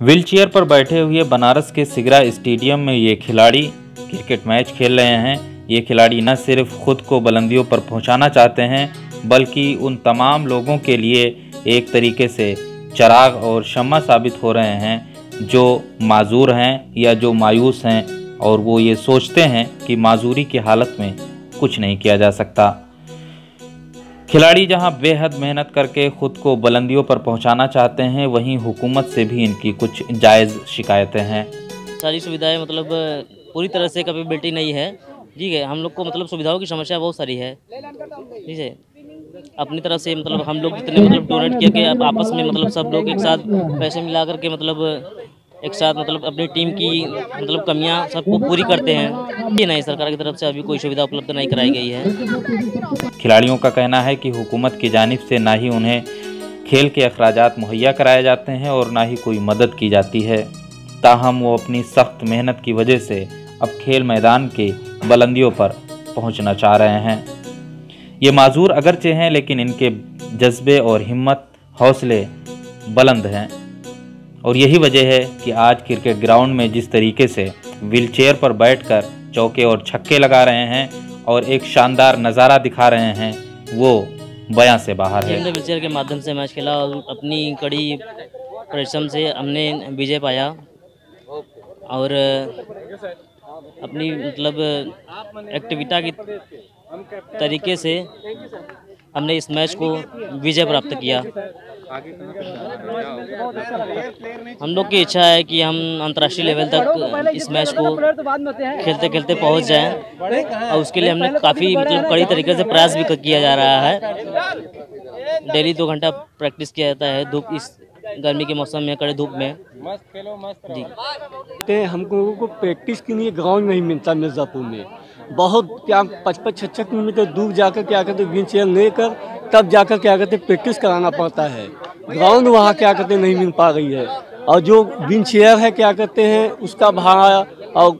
Wheelchair पर बैठे हुए बनारस के सिगरा स्टेडियम में ये खिलाड़ी क्रिकेट मैच खेल रहे हैं। ये खिलाड़ी न सिर्फ खुद को बुलंदियों पर पहुंचाना चाहते हैं बल्कि उन तमाम लोगों के लिए एक तरीके से चिराग और शम्मा साबित हो रहे हैं जो माजूर हैं या जो मायूस हैं और वो ये सोचते हैं कि माजूरी की हालत में कुछ नहीं किया जा सकता। खिलाड़ी जहां बेहद मेहनत करके खुद को बुलंदियों पर पहुंचाना चाहते हैं, वहीं हुकूमत से भी इनकी कुछ जायज़ शिकायतें हैं। सारी सुविधाएं मतलब पूरी तरह से कैपेबिलिटी नहीं है। ठीक है, हम लोग को मतलब सुविधाओं की समस्या बहुत सारी है। ठीक है, अपनी तरफ से मतलब हम लोग जितने मतलब डोनेट किया कि आपस में मतलब सब लोग एक साथ पैसे मिला करके मतलब एक साथ मतलब अपनी टीम की मतलब कमियां सबको पूरी करते हैं। ये नहीं, सरकार की तरफ से अभी कोई सुविधा उपलब्ध नहीं कराई गई है। खिलाड़ियों का कहना है कि हुकूमत की जानिब से ना ही उन्हें खेल के अखराजात मुहैया कराए जाते हैं और ना ही कोई मदद की जाती है। ताहम वो अपनी सख्त मेहनत की वजह से अब खेल मैदान के बुलंदियों पर पहुंचना चाह रहे हैं। ये माजूर अगरचे हैं लेकिन इनके जज्बे और हिम्मत हौसले बुलंद हैं और यही वजह है कि आज क्रिकेट ग्राउंड में जिस तरीके से व्हीलचेयर पर बैठकर चौके और छक्के लगा रहे हैं और एक शानदार नज़ारा दिखा रहे हैं वो बयां से बाहर है। हमने व्हीलचेयर के माध्यम से मैच खेला और अपनी कड़ी परिश्रम से हमने विजय पाया और अपनी मतलब एक्टिविटा की तरीके से हमने इस मैच को विजय प्राप्त किया। हम लोग की इच्छा है कि हम अंतर्राष्ट्रीय लेवल तक इस मैच को खेलते खेलते पहुंच जाएं और उसके लिए हमने काफ़ी मतलब कड़ी तरीके से प्रयास भी किया जा रहा है। डेली 2 घंटा प्रैक्टिस किया जाता है धूप, इस गर्मी के मौसम में कड़े धूप में। जी, हमको को प्रैक्टिस के लिए ग्राउंड नहीं मिलता मिर्ज़ापुर में। बहुत क्या 55-66 किलोमीटर दूर जाकर क्या कहते व्हीलचेयर लेकर तब जाकर क्या कहते प्रैक्टिस कराना पड़ता है। ग्राउंड वहाँ क्या कहते नहीं मिल पा रही है और जो व्हीलचेयर है क्या कहते हैं उसका भाड़ा और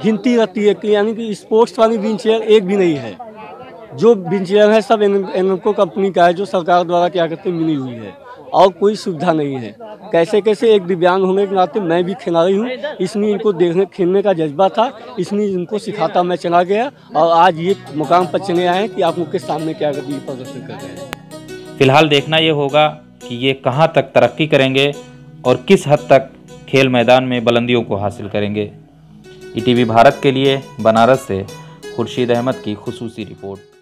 गिनती रहती है कि यानी कि स्पोर्ट्स वाली व्हीलचेयर एक भी नहीं है। जो व्हीलचेयर है सब एनर्को कंपनी का है जो सरकार द्वारा क्या कहते मिली हुई है और कोई सुविधा नहीं है। कैसे कैसे एक दिव्यांग होने के नाते मैं भी खिलाड़ी हूँ, इसलिए इनको देखने खेलने का जज्बा था, इसलिए इनको सिखाता मैं चला गया और आज ये मुकाम पर चले आए हैं कि आप उनके सामने क्या प्रदर्शन कर रहे हैं। फिलहाल देखना ये होगा कि ये कहाँ तक तरक्की करेंगे और किस हद तक खेल मैदान में बुलंदियों को हासिल करेंगे। ईटीवी भारत के लिए बनारस से खुर्शीद अहमद की खुसूसी रिपोर्ट।